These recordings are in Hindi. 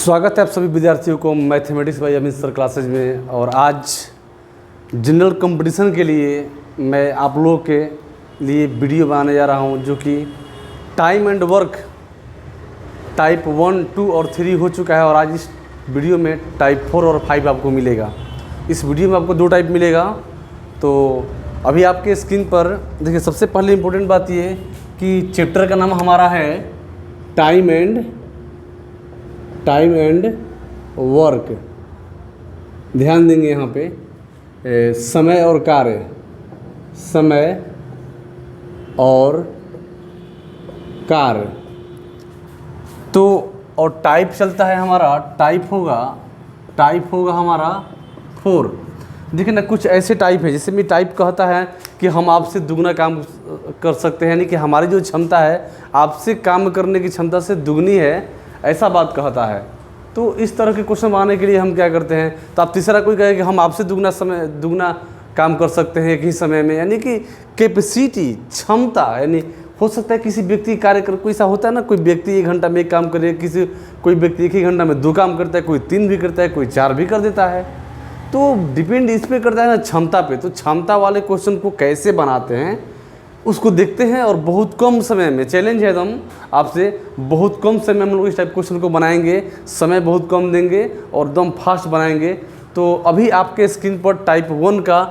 स्वागत है आप सभी विद्यार्थियों को mathematics bye Amit sir classes में। और आज जनरल कंपटीशन के लिए मैं आप लोगों के लिए वीडियो बनाने जा रहा हूं, जो कि टाइम एंड वर्क टाइप 1, 2 और 3 हो चुका है। और आज इस वीडियो में टाइप 4 और 5 आपको मिलेगा। इस वीडियो में आपको 2 टाइप मिलेगा। तो अभी आपके स्क्रीन पर देखिए, सबसे पहले इम्पोर्टेंट बात ये है कि चैप्टर का नाम हमारा है टाइम एंड वर्क। ध्यान देंगे यहाँ पे समय और कार्य, समय और कार्य। तो और टाइप चलता है हमारा, टाइप होगा हमारा 4। देखिए ना, कुछ ऐसे टाइप है जैसे मैं टाइप कहता है कि हम आपसे दुगना काम कर सकते हैं, यानी कि हमारी जो क्षमता है आपसे काम करने की क्षमता से दुगनी है, ऐसा बात कहता है। तो इस तरह के क्वेश्चन बनाने के लिए हम क्या करते हैं, तो आप तीसरा कोई कहे कि हम आपसे दुगना काम कर सकते हैं एक ही समय में, यानी कि कैपेसिटी, क्षमता। यानी हो सकता है किसी व्यक्ति कार्य कर, कोई ऐसा होता है ना, कोई व्यक्ति 1 घंटा में 1 काम करे, कोई व्यक्ति 1 ही घंटा में 2 काम करता है, कोई 3 भी करता है, कोई 4 भी कर देता है। तो डिपेंड इस पर करता है ना क्षमता पे। तो क्षमता वाले क्वेश्चन को कैसे बनाते हैं उसको देखते हैं। और बहुत कम समय में, चैलेंज है एकदम आपसे, बहुत कम समय में हम लोग इस टाइप क्वेश्चन को बनाएंगे। समय बहुत कम देंगे और एकदम फास्ट बनाएंगे। तो अभी आपके स्क्रीन पर टाइप 4 का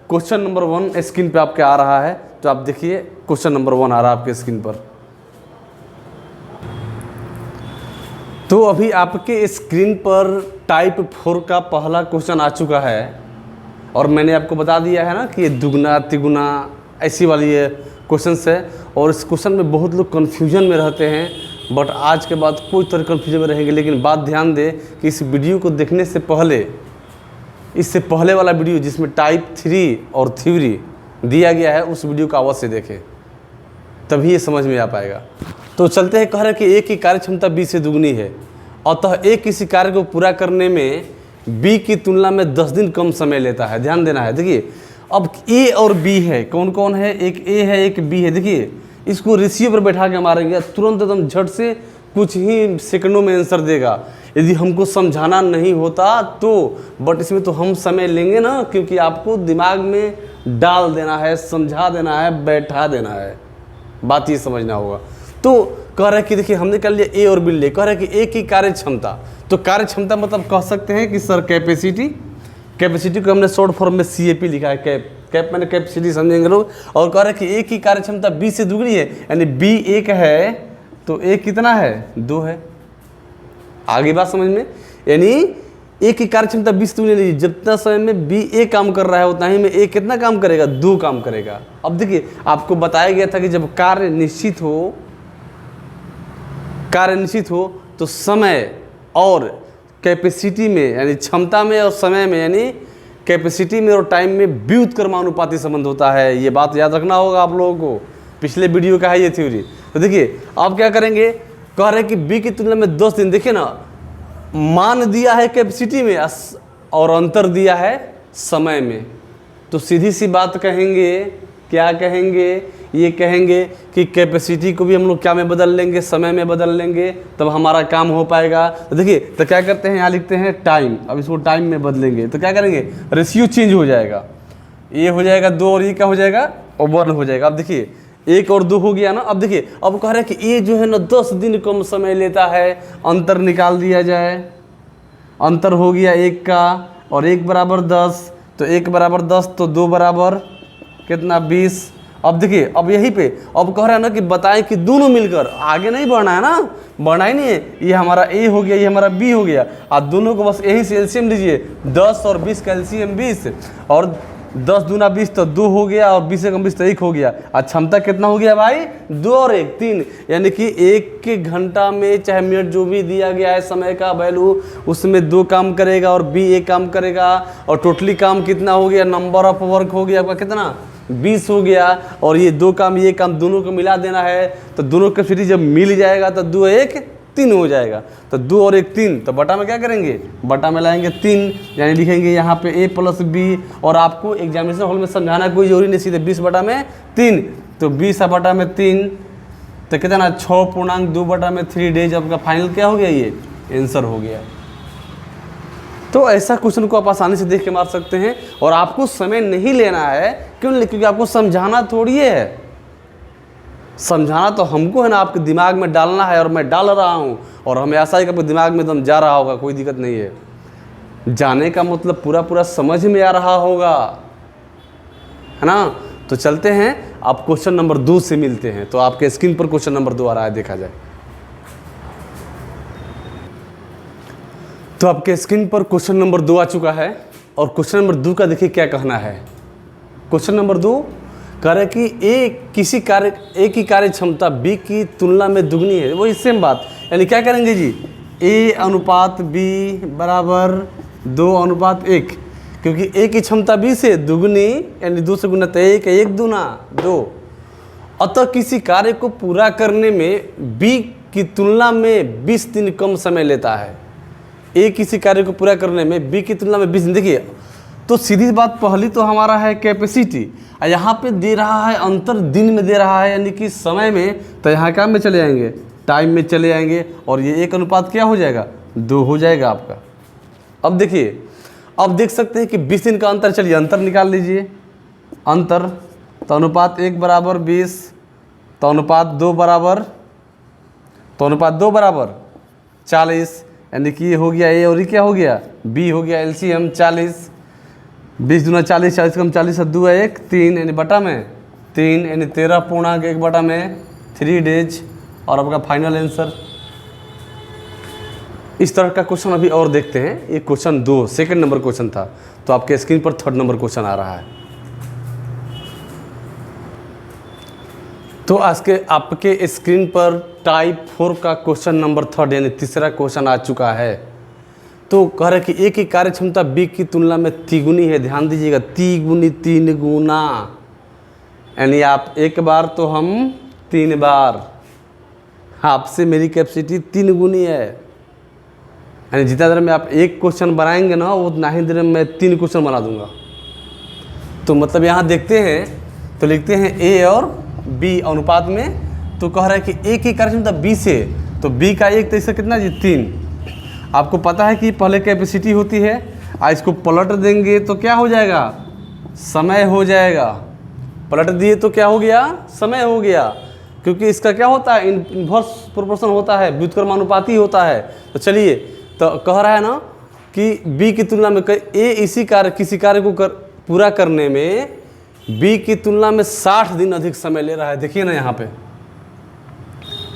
क्वेश्चन नंबर 1 स्क्रीन पे आपके आ रहा है। तो आप देखिए, क्वेश्चन नंबर 1 आ रहा है आपके स्क्रीन पर। तो अभी आपके स्क्रीन पर टाइप 4 का पहला क्वेश्चन आ चुका है। और मैंने आपको बता दिया है ना कि ये दुगना तिगुना ऐसी वाली ये क्वेश्चंस है। और इस क्वेश्चन में बहुत लोग कन्फ्यूजन में रहते हैं, बट आज के बाद कोई तरह कन्फ्यूजन में रहेंगे। लेकिन बात ध्यान दें कि इस वीडियो को देखने से पहले, इससे पहले वाला वीडियो जिसमें टाइप 3 और थ्योरी दिया गया है, उस वीडियो को अवश्य देखें, तभी ये समझ में आ पाएगा। तो चलते हैं, कह रहे हैं कि एक की कार्य क्षमता बी से दुगनी है, अतः एक किसी कार्य को पूरा करने में बी की तुलना में 10 दिन कम समय लेता है। ध्यान देना है। देखिए, अब ए और बी है, कौन कौन है, एक ए है एक बी है। देखिए, इसको रेशियो पर बैठा के मारेंगे, तुरंत एकदम झट से कुछ ही सेकंडों में आंसर देगा। यदि हमको समझाना नहीं होता तो, बट इसमें तो हम समय लेंगे ना, क्योंकि आपको दिमाग में डाल देना है, समझा देना है, बैठा देना है। बात ये समझना होगा। तो कह रहे हैं कि देखिए, हमने कर लिया ए और बी ले, कह रहे हैं कि ए की कार्य क्षमता। तो कार्य क्षमता मतलब कह सकते हैं कि सर कैपेसिटी को हमने शॉर्ट फॉर्म में CAP लिखा है। कैप मैंने कैपेसिटी समझेंगे लोग। और कह रहे हैं कि ए की कार्य क्षमता बी से दुगनी है, यानी बी 1 है तो ए कितना है, 2 है। आगे बात समझ में, यानी ए की कार्य क्षमता 20 से दुगनी नहीं, जितना समय में बी ए काम कर रहा है उतना ही में ए कितना काम करेगा, 2 काम करेगा। अब देखिए, आपको बताया गया था कि जब कार्य निश्चित हो तो समय और कैपेसिटी में, यानी क्षमता में और समय में, यानी कैपेसिटी में और टाइम में व्युत्क्रमानुपाती संबंध होता है। ये बात याद रखना होगा आप लोगों को, पिछले वीडियो का है ये थ्योरी। तो देखिए, आप क्या करेंगे, कह रहे हैं कि बी की तुलना में 10 दिन। देखिए ना, मान दिया है कैपेसिटी में और अंतर दिया है समय में। तो सीधी सी बात कहेंगे, क्या कहेंगे, ये कहेंगे कि कैपेसिटी को भी हम लोग क्या में बदल लेंगे, समय में बदल लेंगे, तब हमारा काम हो पाएगा। तो देखिए, तो क्या करते हैं, यहाँ लिखते हैं टाइम। अब इसको टाइम में बदलेंगे तो क्या करेंगे, रेशियो चेंज हो जाएगा। ये हो जाएगा 2 और ये क्या हो जाएगा, और 1 हो जाएगा। अब देखिए, 1 और 2 हो गया ना। अब देखिए, अब कह रहे हैं कि ये जो है ना 10 दिन कम समय लेता है। अंतर निकाल दिया जाए, अंतर हो गया 1 का, और 1 बराबर 10, तो 1 बराबर 10 तो 2 बराबर कितना, 20। अब देखिए, अब यहीं पे अब कह रहा है ना कि बताएं कि दोनों मिलकर, आगे नहीं बढ़ना है ना, बढ़ना ही नहीं है। ये हमारा ए हो गया, ये हमारा बी हो गया। आप दोनों को बस यही से एलसीएम लीजिए, 10 और 20 का एलसीएम 20, और 10 दूना 20 तो 2 हो गया, और 20 से कम 20 तो 1 हो गया। और क्षमता कितना हो गया भाई, 2 और 1 3। यानी कि 1 घंटा में चाहे मिनट जो भी दिया गया है समय का वैल्यू, उसमें 2 काम करेगा और बी 1 काम करेगा। और टोटली काम कितना हो गया, नंबर ऑफ वर्क हो गया आपका कितना, 20 हो गया। और ये 2 काम ये काम दोनों को मिला देना है। तो दोनों का फिर जब मिल जाएगा तो 2 1 3 हो जाएगा। तो 2 और 1 3, तो बटा में क्या करेंगे, बटा में लाएंगे 3, यानी लिखेंगे यहाँ पे a + b। और आपको एग्जामिनेशन हॉल में समझाना कोई जरूरी नहीं, सीधे 20 बटा में 3, तो 20 बटा में 3 तो कहते हैं ना 6.2/3 डेज आपका फाइनल क्या हो गया, ये आंसर हो गया। तो ऐसा क्वेश्चन को आप आसानी से देख के मार सकते हैं। और आपको समय नहीं लेना है, क्यों? क्योंकि आपको समझाना थोड़ी है, समझाना तो हमको है ना, आपके दिमाग में डालना है, और मैं डाल रहा हूँ, और हमें ऐसा है कि आपके दिमाग में एकदम जा रहा होगा, कोई दिक्कत नहीं है। जाने का मतलब पूरा पूरा समझ में आ रहा होगा, है ना। तो चलते हैं, आप क्वेश्चन नंबर 2 से मिलते हैं। तो आपके स्क्रीन पर क्वेश्चन नंबर 2 आ रहा है, देखा जाए तो आपके स्क्रीन पर क्वेश्चन नंबर 2 आ चुका है। और क्वेश्चन नंबर 2 का देखिए क्या कहना है। क्वेश्चन नंबर 2 कह रहे कि ए की कार्य क्षमता बी की तुलना में दुगनी है। वही सेम बात, यानी क्या करेंगे जी, ए अनुपात बी बराबर 2:1, क्योंकि ए की क्षमता बी से दुगनी, यानी 2 से गुना, तो 1 दूना 2। अतः किसी कार्य को पूरा करने में बी की तुलना में 20 दिन कम समय लेता है। ए किसी कार्य को पूरा करने में बी की तुलना में 20 दिन। देखिए, तो सीधी बात, पहली तो हमारा है कैपेसिटी, और यहाँ पे दे रहा है अंतर, दिन में दे रहा है, यानी कि समय में। तो यहाँ क्या में चले जाएंगे, टाइम में चले जाएंगे, और ये 1 अनुपात क्या हो जाएगा, 2 हो जाएगा आपका। अब देखिए, अब देख सकते हैं कि 20 दिन का अंतर, चलिए अंतर निकाल लीजिए। अंतर तो अनुपात 1 बराबर 20, तो अनुपात 2 बराबर 40, यानी कि ये हो गया ए, और ये क्या हो गया, बी हो गया। एलसीएम 40, 20 दूना 40, 40 कम 40 2 1 3, यानी बटा में 3, यानी 13.1/3 डेज। और आपका फाइनल आंसर। इस तरह का क्वेश्चन अभी और देखते हैं। ये क्वेश्चन 2 सेकंड नंबर क्वेश्चन था। तो आपके स्क्रीन पर 3rd नंबर क्वेश्चन आ रहा है। तो आज के आपके स्क्रीन पर टाइप 4 का क्वेश्चन नंबर 3rd, यानी तीसरा क्वेश्चन आ चुका है। तो कह रहे कि ए की कार्य क्षमता बी की तुलना में तिगुनी है। ध्यान दीजिएगा, 3 गुना, यानी आप 1 बार तो हम 3 बार, आपसे मेरी कैपेसिटी 3 गुनी है। यानी जितना देर में आप 1 क्वेश्चन बनाएंगे ना, उतना ही देर में मैं 3 क्वेश्चन बना दूंगा। तो मतलब यहाँ देखते हैं, तो लिखते हैं ए और बी अनुपात में। तो कह रहा है कि ए की कार्य क्षमता बी से, तो बी का 1 तो इससे कितना जी 3। आपको पता है कि पहले कैपेसिटी होती है, इसको पलट देंगे तो क्या हो जाएगा, समय हो जाएगा। पलट दिए तो क्या हो गया, समय हो गया, क्योंकि इसका क्या होता है, इन्वर्स प्रोपोर्शन होता है, व्युत्क्रमानुपाती होता है। तो चलिए, तो कह रहा है ना कि बी की तुलना में ए किसी कार्य को पूरा करने में बी की तुलना में 60 दिन अधिक समय ले रहा है। देखिए ना यहाँ पे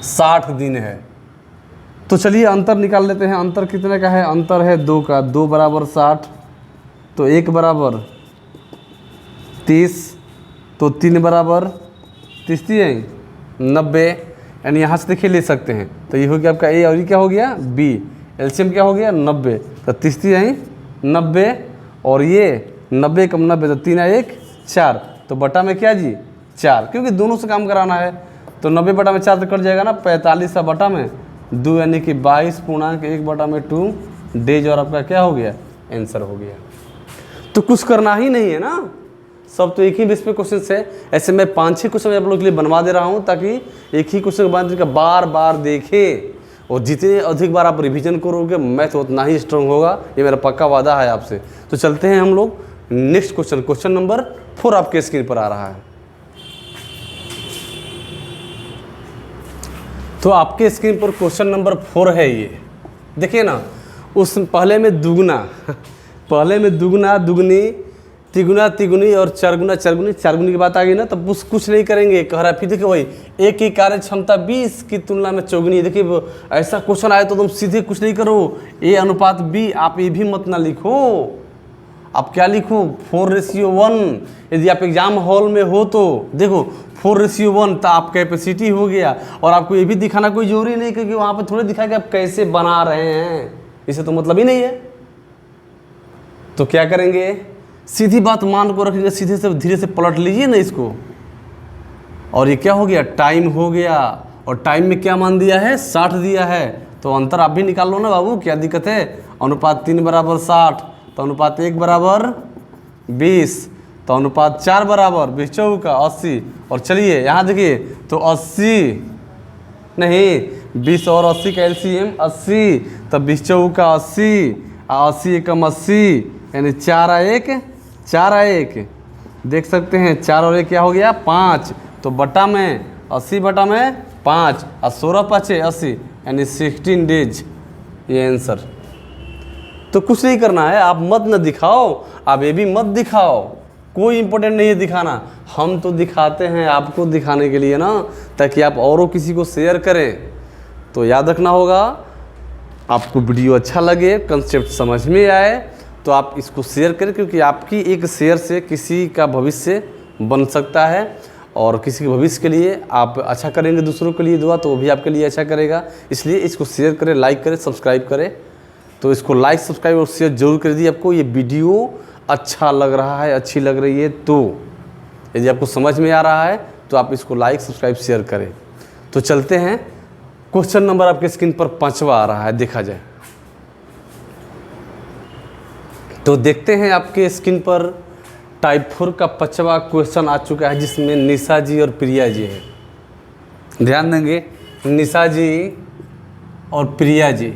60 दिन है। तो चलिए अंतर निकाल लेते हैं। अंतर कितने का है, अंतर है 2 का। 2 बराबर 60, तो 1 बराबर 30, तो 3 बराबर 30 है 90, यानी यहाँ से देखिए ले सकते हैं। तो ये हो गया आपका ए, और ये क्या हो गया बी। एलसीएम क्या हो गया 90, तो 30 है 90, और ये 90 कम 90, तो 3 1 4, तो बटा में क्या जी 4, क्योंकि दोनों से काम कराना है। तो 90 बटा में 4 तो कट जाएगा ना, 45 का बटा में 2, यानी कि 22.1/2 डेज। और आपका क्या हो गया, आंसर हो गया। तो कुछ करना ही नहीं है ना, सब तो एक ही बेस पे क्वेश्चन है। ऐसे मैं 5-6 क्वेश्चन आप लोगों के लिए बनवा दे रहा हूँ, ताकि एक ही क्वेश्चन के बाद बार बार देखें। और जितने अधिक बार आप रिवीजन करोगे, मैथ उतना ही स्ट्रांग होगा, ये मेरा पक्का वादा है आपसे। तो चलते हैं हम लोग नेक्स्ट क्वेश्चन। क्वेश्चन नंबर 4 आपके स्क्रीन पर आ रहा है। तो आपके स्क्रीन पर क्वेश्चन नंबर 4 है। ये देखिए ना, उस पहले में दुगुना पहले में दुगुना दुगनी, तिगुना तिगुनी, और चारगुना चारगुनी। चारगुनी की बात आ गई ना, तब कुछ नहीं करेंगे। कह रहा है फिर देखिए वही, ए की कार्य क्षमता 20 की तुलना में चौगुनी। देखिए ऐसा क्वेश्चन आए तो तुम सीधे कुछ नहीं करो, ए अनुपात बी। आप ये भी मत ना लिखो, आप क्या लिखो 4:1। यदि आप एग्जाम हॉल में हो तो देखो 4:1, तो आप कैपेसिटी हो गया। और आपको ये भी दिखाना कोई जरूरी नहीं, क्योंकि वहाँ पे थोड़े दिखाया कि आप कैसे बना रहे हैं, इसे तो मतलब ही नहीं है। तो क्या करेंगे, सीधी बात मान को रखेंगे, सीधे से धीरे से पलट लीजिए ना इसको। और ये क्या हो गया, टाइम हो गया। और टाइम में क्या मान दिया है, 60 दिया है। तो अंतर आप भी निकाल लो ना बाबू, क्या दिक्कत है। अनुपात 3 बराबर 60, तो अनुपात 1 बराबर 20, तो अनुपात 4 बराबर 20 चौका 80। और चलिए यहाँ देखिए, तो 80 नहीं, 20 और 80 का एलसीएम 80, तब 20 चौका 80, 80 एकम 80, यानी 4 आ 1, देख सकते हैं 4 और 1 क्या हो गया 5, तो बटा में 80 बटा में 5 और 16 5 80, यानी 16 डेज ये आंसर। तो कुछ नहीं करना है, आप मत न दिखाओ, आप ये भी मत दिखाओ, कोई इंपॉर्टेंट नहीं है दिखाना, हम तो दिखाते हैं आपको दिखाने के लिए ना, ताकि आप औरों किसी को शेयर करें। तो याद रखना होगा, आपको वीडियो अच्छा लगे, कंसेप्ट समझ में आए तो आप इसको शेयर करें, क्योंकि आपकी एक शेयर से किसी का भविष्य बन सकता है, और किसी के भविष्य के लिए आप अच्छा करेंगे दूसरों के लिए दुआ, तो वो भी आपके लिए अच्छा करेगा। इसलिए इसको शेयर करें, लाइक करें, सब्सक्राइब करें। तो इसको लाइक, सब्सक्राइब और शेयर जरूर कर दीजिए। आपको ये वीडियो अच्छा लग रहा है, अच्छी लग रही है, तो यदि आपको समझ में आ रहा है तो आप इसको लाइक, सब्सक्राइब, शेयर करें। तो चलते हैं, क्वेश्चन नंबर आपके स्क्रीन पर 5वां आ रहा है, देखा जाए तो देखते हैं आपके स्क्रीन पर टाइप 4 का 5वां क्वेश्चन आ चुका है, जिसमें निशा जी और प्रिया जी है। ध्यान देंगे, निशा जी और प्रिया जी।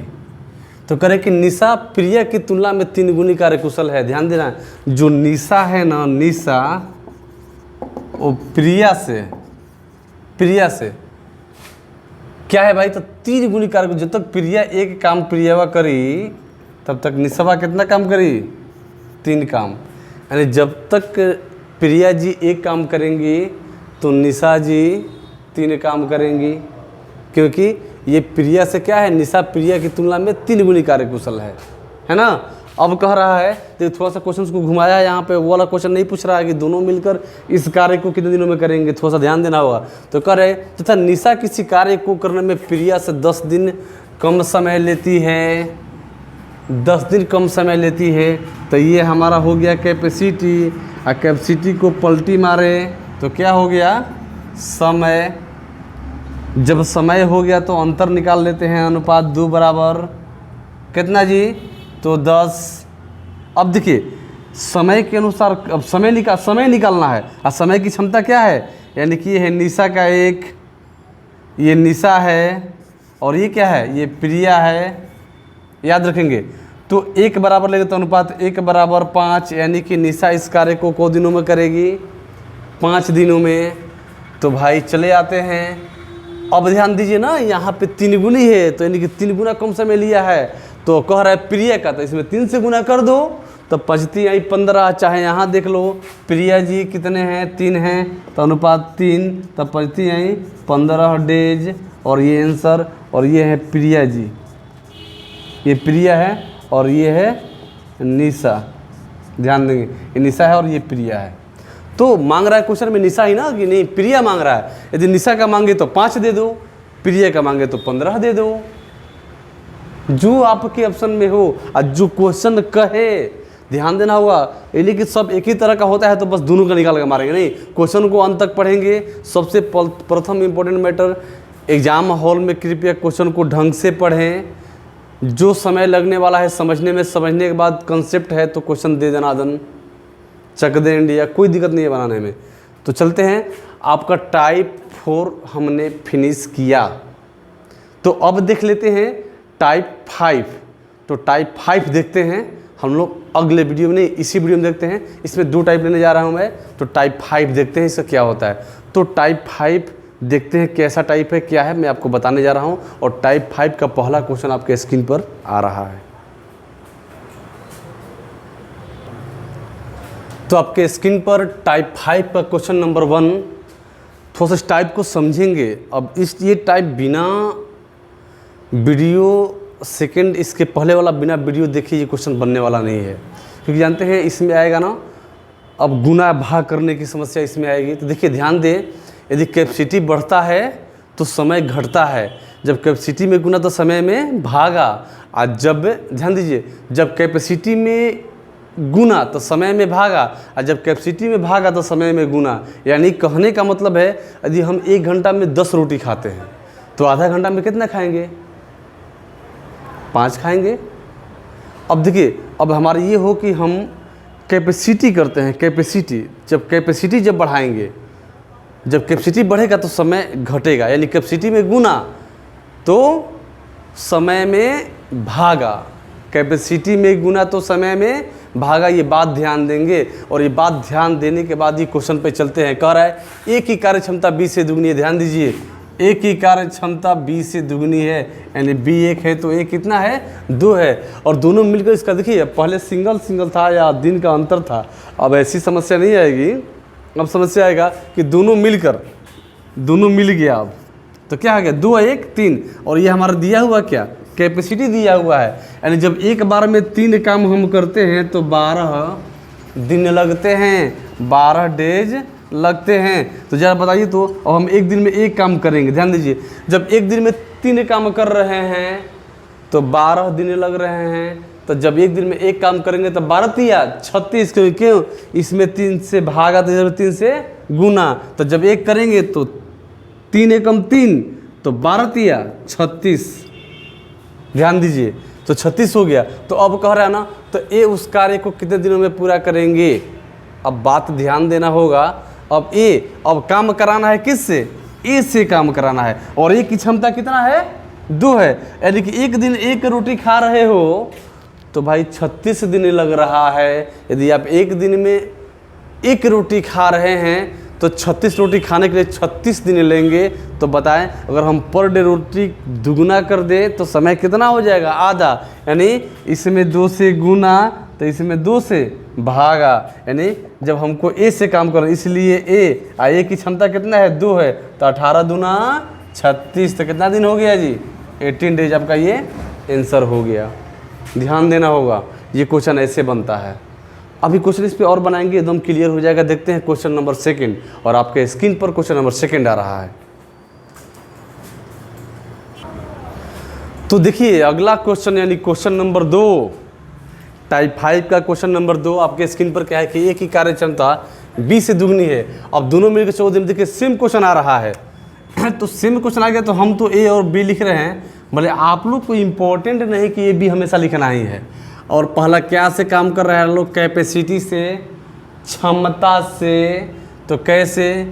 तो करें कि निशा प्रिया की तुलना में 3 गुनी कार्यकुशल है। ध्यान देना, जो निशा है ना, निशा वो प्रिया से क्या है भाई, तो 3 गुनी कार्यकुशल। जब तक प्रिया एक काम प्रियावा करी, तब तक निशा कितना काम करी, 3 काम। यानी जब तक प्रिया जी एक काम करेंगी तो निशा जी 3 काम करेंगी, क्योंकि ये प्रिया से क्या है, निशा प्रिया की तुलना में 3 गुनी कार्यकुशल है ना। अब कह रहा है, तो थोड़ा सा क्वेश्चन को घुमाया, यहाँ पे वो वाला क्वेश्चन नहीं पूछ रहा है कि दोनों मिलकर इस कार्य को कितने दिनों में करेंगे, थोड़ा सा ध्यान देना होगा। तो कह रहे तथा निशा किसी कार्य को करने में प्रिया से 10 दिन कम समय लेती है, 10 दिन कम समय लेती है। तो ये हमारा हो गया कैपेसिटी, और कैपेसिटी को पलटी मारे तो क्या हो गया, समय। जब समय हो गया तो अंतर निकाल लेते हैं, अनुपात 2 बराबर कितना जी, तो 10। अब देखिए समय के अनुसार अब समय निकालना है, और समय की क्षमता क्या है, यानी कि ये है निशा का 1, ये निशा है, और ये क्या है, ये प्रिया है। याद रखेंगे, तो 1 बराबर लेंगे तो अनुपात 1 बराबर 5, यानी कि निशा इस कार्य को दिनों में करेगी, 5 दिनों में। तो भाई चले आते हैं। अब ध्यान दीजिए ना, यहाँ पे 3 गुनी है, तो यानी कि 3 गुना कम समय लिया है। तो कह रहा है प्रिया का, तो इसमें 3 से गुना कर दो, तो 5 आई 15। चाहे यहाँ देख लो, प्रिया जी कितने हैं, 3 हैं, तो अनुपात 3, तब 5 आई 15 डेज, और ये आंसर। और ये है प्रिया जी, ये प्रिया है, और ये है निशा। ध्यान देंगे, ये निशा है और ये प्रिया है। तो मांग रहा है क्वेश्चन में निशा ही ना, कि नहीं प्रिया मांग रहा है। यदि निशा का मांगे तो 5 दे दो, प्रिया का मांगे तो 15 दे दो, जो आपके ऑप्शन में हो और जो क्वेश्चन कहे। ध्यान देना होगा, यानी कि सब एक ही तरह का होता है तो बस दोनों का निकाल के मारेंगे नहीं, क्वेश्चन को अंत तक पढ़ेंगे। सबसे प्रथम इम्पोर्टेंट मैटर, एग्जाम हॉल में कृपया क्वेश्चन को ढंग से पढ़ें। जो समय लगने वाला है समझने में, समझने के बाद कंसेप्ट है तो क्वेश्चन दे देना दन, चक दे इंडिया, कोई दिक्कत नहीं है बनाने में। तो चलते हैं, आपका टाइप 4 हमने फिनिश किया। तो अब देख लेते हैं टाइप 5। तो टाइप 5 देखते हैं हम लोग अगले वीडियो में, नहीं इसी वीडियो में देखते हैं। इसमें 2 टाइप लेने जा रहा हूं मैं, तो टाइप 5 देखते हैं इसका क्या होता है। तो टाइप 5 देखते हैं कैसा टाइप है, क्या है, मैं आपको बताने जा रहा हूं। और टाइप 5 का पहला क्वेश्चन आपके स्क्रीन पर आ रहा है। तो आपके स्क्रीन पर टाइप 5 का क्वेश्चन नंबर 1। थोड़ा सा इस टाइप को समझेंगे। अब ये टाइप बिना वीडियो सेकंड, इसके पहले वाला बिना वीडियो देखे ये क्वेश्चन बनने वाला नहीं है, क्योंकि जानते हैं इसमें आएगा ना, अब गुना भाग करने की समस्या इसमें आएगी। तो देखिए ध्यान दें, यदि कैपेसिटी बढ़ता है तो समय घटता है, जब कैपेसिटी में गुना तो समय में भागा, और जब ध्यान दीजिए, जब कैपेसिटी में गुना तो समय में भागा, और जब कैपेसिटी में भागा तो समय में गुना। यानी कहने का मतलब है, यदि हम 1 घंटा में 10 रोटी खाते हैं तो आधा घंटा में कितना खाएंगे, 5 खाएंगे। अब देखिए, अब हमारा ये हो कि हम कैपेसिटी करते हैं, कैपेसिटी जब बढ़ाएंगे, जब कैपेसिटी बढ़ेगा तो समय घटेगा, यानी कैपेसिटी में गुना, तो समय में भागा, कैपेसिटी में गुना तो समय में भागा, ये बात ध्यान देंगे। और ये बात ध्यान देने के बाद ही क्वेश्चन पे चलते हैं। कह रहा है एक की कार्य क्षमता 20 से दुगनी है। ध्यान दीजिए, एक की कार्य क्षमता 20 से दुगनी है, यानी बी 1 है तो ए कितना है 2 है। और दोनों मिलकर इसका देखिए, पहले सिंगल सिंगल था या दिन का अंतर था, अब ऐसी समस्या नहीं आएगी। अब समस्या आएगा कि दोनों मिलकर, दोनों मिल गया। अब तो क्या आ गया 2 1 3, और ये हमारा दिया हुआ क्या कैपेसिटी दिया हुआ है, यानी जब एक बार में 3 काम हम करते हैं तो 12 दिन लगते हैं, 12 डेज लगते हैं। तो जरा बताइए, तो अब हम एक दिन में एक काम करेंगे। ध्यान दीजिए, जब एक दिन में 3 काम कर रहे हैं तो 12 दिन लग रहे हैं। तो जब एक दिन में एक काम करेंगे तो 12 तिया 36, क्यों इसमें 3 से भागा तो जब 3 से गुना, तो जब एक करेंगे तो 3 एकम 3, तो 12 तिया 36। ध्यान दीजिए, तो 36 हो गया। तो अब कह रहा है ना, तो ए उस कार्य को कितने दिनों में पूरा करेंगे। अब बात ध्यान देना होगा। अब काम कराना है किससे, ए से काम कराना है। और ए की क्षमता कितना है 2 है, यानी कि एक दिन एक रोटी खा रहे हो तो भाई 36 दिन लग रहा है। यदि आप एक दिन में एक रोटी खा रहे हैं तो 36 रोटी खाने के लिए 36 दिन लेंगे। तो बताएं, अगर हम पर डे रोटी दुगुना कर दें तो समय कितना हो जाएगा, आधा। यानी इसमें 2 से गुना तो इसमें 2 से भागा, यानी जब हमको ए से काम करना, इसलिए ए की क्षमता कितना है 2 है, तो 18 दूना 36, तो कितना दिन हो गया जी 18 डेज। आपका ये आंसर हो गया। ध्यान देना होगा, ये क्वेश्चन ऐसे बनता है। अभी क्वेश्चन इस पे और बनाएंगे, एकदम क्लियर हो जाएगा। देखते हैं क्वेश्चन नंबर 2, और आपके स्क्रीन पर क्वेश्चन नंबर 2 आ रहा है। तो देखिए अगला क्वेश्चन, यानी क्वेश्चन नंबर 2, टाइप 5 का क्वेश्चन नंबर 2 आपके स्क्रीन पर क्या है कि एक ही कार्य क्षमता 20 से दुगनी है। अब दोनों मिलकर 14 दिन, देखिए सेम क्वेश्चन आ रहा है। तो सेम क्वेश्चन आ गया, तो हम तो ए और बी लिख रहे हैं, भले आप लोग को इम्पोर्टेंट नहीं कि ये भी हमेशा लिखना ही है। और पहला क्या से काम कर रहे हैं लोग, कैपेसिटी से, क्षमता से। तो कैसे,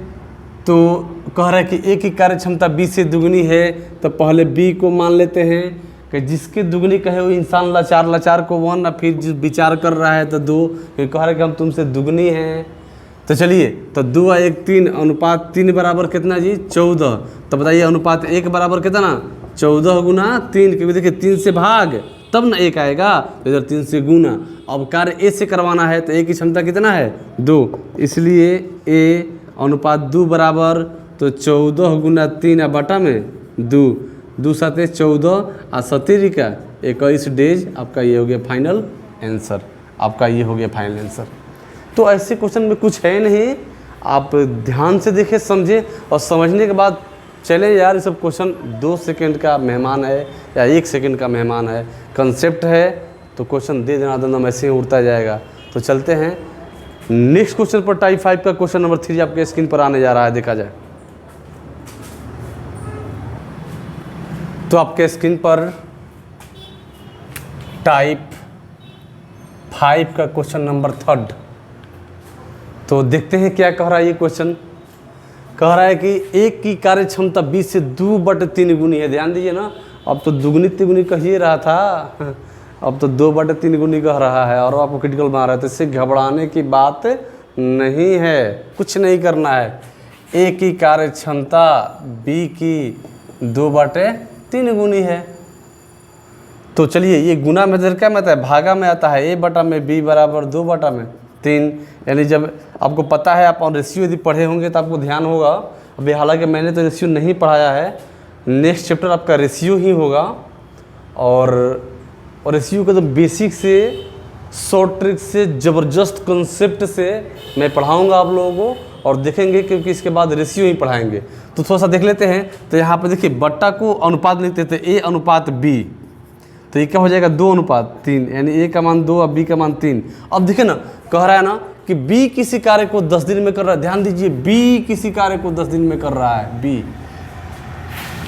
तो कह रहा है कि एक ही कार्य क्षमता 20 से दुगनी है, तो पहले बी को मान लेते हैं कि जिसके दुगनी कहे वो इंसान लाचार, लाचार को 1, और फिर जिस विचार कर रहा है तो 2, फिर कह रहा है कि हम तुमसे दुगनी हैं। तो चलिए, तो 2 और 1 3, अनुपात 3 बराबर कितना जी 14। तो बताइए अनुपात 1 बराबर कितना 14 गुना 3, क्योंकि देखिए 3 से भाग तब ना 1 आएगा, तो इधर 3 से गुना। अब कार्य ए से करवाना है तो ए की क्षमता कितना है 2, इसलिए ए अनुपात 2 बराबर, तो 14 गुना 3 बटा में 2, 2 7 14 और 17 का 21 डेज। आपका ये हो गया फाइनल आंसर। आपका ये हो गया फाइनल आंसर। तो ऐसे क्वेश्चन में कुछ है नहीं, आप ध्यान से देखें, समझें, और समझने के बाद चले यार। ये सब क्वेश्चन 2 सेकंड का मेहमान है या 1 सेकंड का मेहमान है, कंसेप्ट है तो क्वेश्चन दे देना, दम ऐसे ही उड़ता जाएगा। तो चलते हैं नेक्स्ट क्वेश्चन पर। टाइप 5 का क्वेश्चन नंबर 3 आपके स्क्रीन पर आने जा रहा है, देखा जाए तो आपके स्क्रीन पर टाइप 5 का क्वेश्चन नंबर 3। तो देखते हैं क्या कह रहा है ये क्वेश्चन। कह रहा है कि एक की कार्य क्षमता 20 से 2/3 गुनी है। ध्यान दीजिए ना, अब तो दुगनी तिगुनी कह ही रहा था, अब तो 2/3 गुनी कह रहा है, और आपको क्रिटिकल बना रहा है। तो इससे घबराने की बात नहीं है, कुछ नहीं करना है। ए की कार्य क्षमता बी की 2/3 गुनी है। तो चलिए, ये गुना में क्या में आता है, भागा में आता है, ए बटा में बी बराबर 2/3। यानी जब आपको पता है, आप रेशियो यदि पढ़े होंगे तो आपको ध्यान होगा। अभी हालांकि मैंने तो रेशियो नहीं पढ़ाया है, नेक्स्ट चैप्टर आपका रेशियो ही होगा। और रेशियो का तो बेसिक से, शॉर्ट ट्रिक से, ज़बरदस्त कंसेप्ट से मैं पढ़ाऊंगा आप लोगों को, और देखेंगे क्योंकि इसके बाद रेशियो ही पढ़ाएंगे। तो थोड़ा सा देख लेते हैं। तो यहाँ पे देखिए बट्टा को अनुपात लिखते थे, ए अनुपात बी, तो ये क्या हो जाएगा 2/3, यानी ए का मान 2 और बी का मान 3। अब देखिए ना, कह रहा है ना कि बी किसी कार्य को 10 दिन में कर रहा है। ध्यान दीजिए, बी किसी कार्य को 10 दिन में कर रहा है, बी,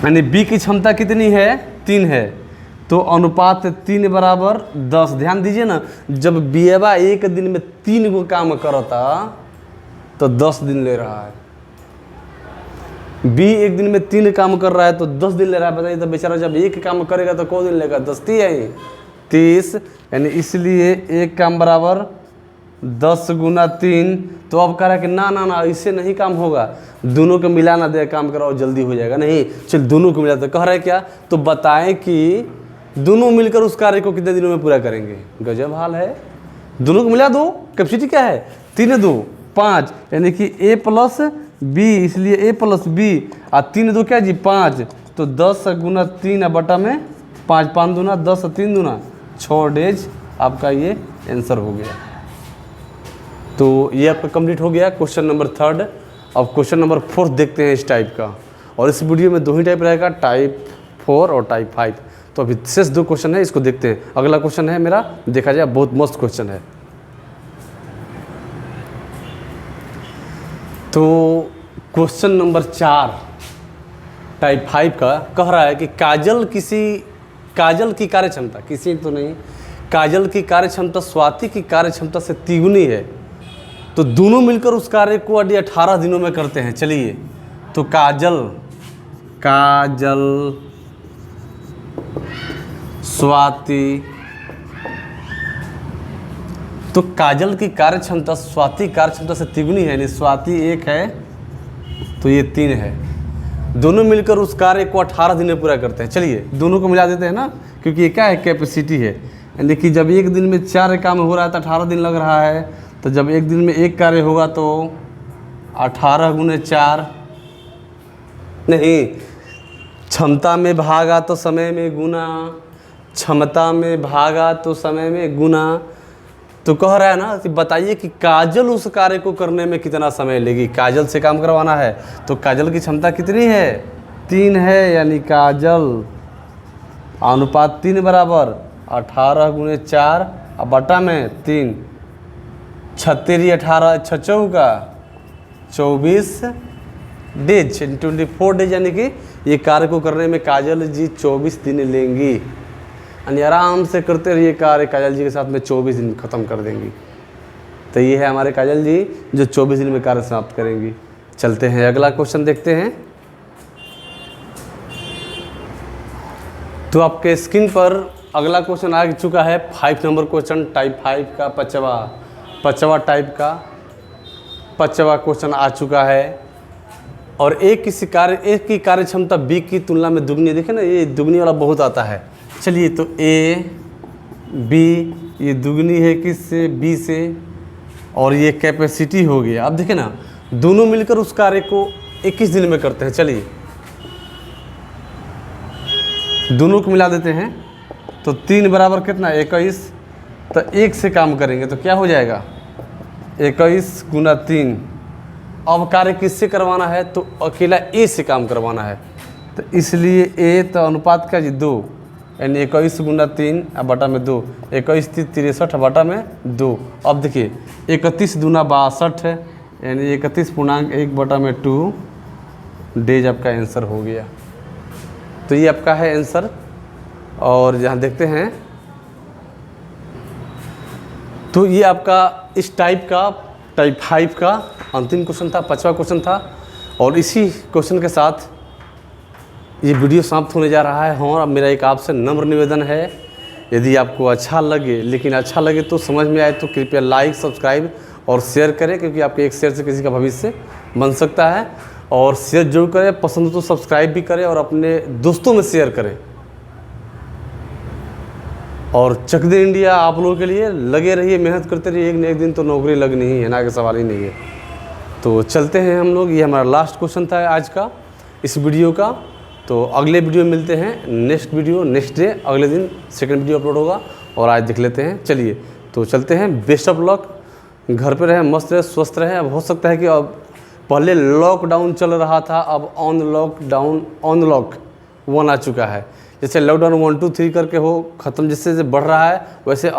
यानी बी की क्षमता कितनी है 3 है, तो अनुपात 3 बराबर 10। ध्यान दीजिए ना, जब बीएबा एक दिन में 3 गो काम करता तो 10 दिन ले रहा है। बी एक दिन में 3 काम कर रहा है तो 10 दिन ले रहा है। बताइए तो बेचारा जब एक काम करेगा तो कौ दिन लेगा? 10 3 है 30, यानी इसलिए एक काम बराबर 10 गुना 3। तो अब कह रहा है कि ना ना ना इससे नहीं काम होगा, दोनों को मिला ना दे, काम कराओ जल्दी हो जाएगा। नहीं, चल दोनों को मिला दे। कह रहा है क्या? तो बताएं कि दोनों मिलकर उस कार्य को कितने दिनों में पूरा करेंगे। गजब हाल है। दोनों को मिला दो, कैपेसिटी क्या है? 3 2 5, यानी कि A प्लस बी, इसलिए A प्लस बी और 3 2 क्या जी 5। तो 10 गुना 3 बटा में 5 5 दूना 10 3 दूना 6 डेज आपका ये आंसर हो गया। तो ये आपका कंप्लीट हो गया क्वेश्चन नंबर 3। अब क्वेश्चन नंबर 4 देखते हैं इस टाइप का। और इस वीडियो में 2 ही टाइप रहेगा, टाइप 4 और टाइप 5। तो अभी शेष 2 क्वेश्चन है, इसको देखते हैं। अगला क्वेश्चन है मेरा, देखा जाए बहुत मस्त क्वेश्चन है। तो क्वेश्चन नंबर 4 टाइप 5 का कह रहा है कि काजल की कार्यक्षमता, किसी तो नहीं, काजल की कार्यक्षमता स्वाति की कार्यक्षमता से तिगुनी है। तो दोनों मिलकर उस कार्य को 18 दिनों में करते हैं। चलिए, तो काजल स्वाति, तो काजल की कार्यक्षमता स्वाति कार्यक्षमता से तिगुनी है, यानी स्वाति 1 है तो ये 3 है। दोनों मिलकर उस कार्य को 18 दिन में पूरा करते हैं। चलिए दोनों को मिला देते हैं ना, क्योंकि ये क्या है? कैपेसिटी है। यानी कि जब एक दिन में 4 काम हो रहा है तो 18 दिन लग रहा है। तो जब एक दिन में एक कार्य होगा तो 18 गुने 4, नहीं, क्षमता में भागा तो समय में गुना, क्षमता में भागा तो समय में गुना। तो कह रहा है ना कि बताइए कि काजल उस कार्य को करने में कितना समय लेगी। काजल से काम करवाना है तो काजल की क्षमता कितनी है? 3 है, यानी काजल अनुपात 3 बराबर 18 गुने 4 और बटा में 3, 36 18 6 का 24 डेज, 24 डेज, यानी कि ये कार्य को करने में काजल जी 24 दिन लेंगी। यानी आराम से करते रहिए कार्य, काजल जी के साथ में 24 दिन ख़त्म कर देंगी। तो ये है हमारे काजल जी जो 24 दिन में कार्य समाप्त करेंगी। चलते हैं अगला क्वेश्चन देखते हैं। तो आपके स्क्रीन पर अगला क्वेश्चन आ चुका है, 5 नंबर क्वेश्चन, टाइप 5 का पाँचवा टाइप का 5वां क्वेश्चन आ चुका है। और एक की कार्य क्षमता बी की तुलना में दुगनी। देखें ना, ये दुगनी वाला बहुत आता है। चलिए, तो ए बी ये दुगनी है किससे? बी से, और ये कैपेसिटी हो गया। अब देखें ना, दोनों मिलकर उस कार्य को 21 दिन में करते हैं। चलिए दोनों को मिला देते हैं तो 3 बराबर कितना? 21। तो 1 से काम करेंगे तो क्या हो जाएगा? 21 गुना 3। अब कार्य किससे करवाना है? तो अकेला ए से काम करवाना है। तो इसलिए ए, तो अनुपात क्या जी? 2, यानी 21 गुना 3 बटा में 2, 21 63 बटा में 2। अब देखिए 31 दूना 62 है, यानी 31.1 बटा में 2 डेज आपका आंसर हो गया। तो ये आपका है आंसर। और यहाँ देखते हैं, तो ये आपका इस टाइप 5 का अंतिम क्वेश्चन था, 5वां क्वेश्चन था। और इसी क्वेश्चन के साथ ये वीडियो समाप्त होने जा रहा है। और अब मेरा एक आपसे नम्र निवेदन है, यदि आपको अच्छा लगे तो समझ में आए तो कृपया लाइक, सब्सक्राइब और शेयर करें, क्योंकि आपके एक शेयर से किसी का भविष्य बन सकता है। और शेयर जरूर करें, पसंद हो तो सब्सक्राइब भी करें और अपने दोस्तों में शेयर करें। और चक दे इंडिया आप लोगों के लिए लगे रहिए, मेहनत करते रहिए, एक न एक दिन तो नौकरी लगनी ही है ना, कि सवाल ही नहीं है। तो चलते हैं हम लोग। ये हमारा लास्ट क्वेश्चन था आज का, इस वीडियो का। तो अगले वीडियो मिलते हैं, नेक्स्ट डे अगले दिन सेकंड वीडियो अपलोड होगा। और आज देख लेते हैं। चलिए तो चलते हैं। बेस्ट ऑफ लक, घर पे रहें, मस्त रहें, स्वस्थ रहें। अब हो सकता है कि अब पहले लॉकडाउन चल रहा था, अब अनलॉक 1 आ चुका है। जैसे लॉकडाउन 1 2 3 करके हो ख़त्म, जैसे बढ़ रहा है वैसे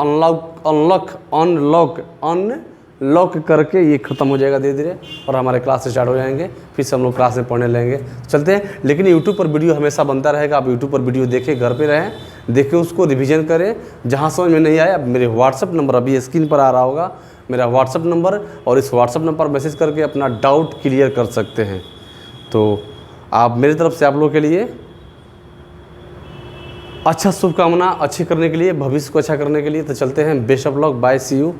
अनलॉक करके ये ख़त्म हो जाएगा धीरे धीरे, और हमारे क्लास स्टार्ट हो जाएंगे। फिर से हम लोग क्लास में पढ़ने लेंगे। चलते हैं। लेकिन यूट्यूब पर वीडियो हमेशा बनता रहेगा। आप यूट्यूब पर वीडियो देखें, घर पे रहें, देखें, उसको रिवीजन करें। जहाँ समझ में नहीं आया, मेरे व्हाट्सअप नंबर अभी स्क्रीन पर आ रहा होगा, मेरा व्हाट्सअप नंबर, और इस व्हाट्सअप नंबर पर मैसेज करके अपना डाउट क्लियर कर सकते हैं। तो आप मेरी तरफ से आप लोगों के लिए अच्छा शुभकामना अच्छे करने के लिए, भविष्य को अच्छा करने के लिए। तो चलते हैं, best of luck, bye, see you.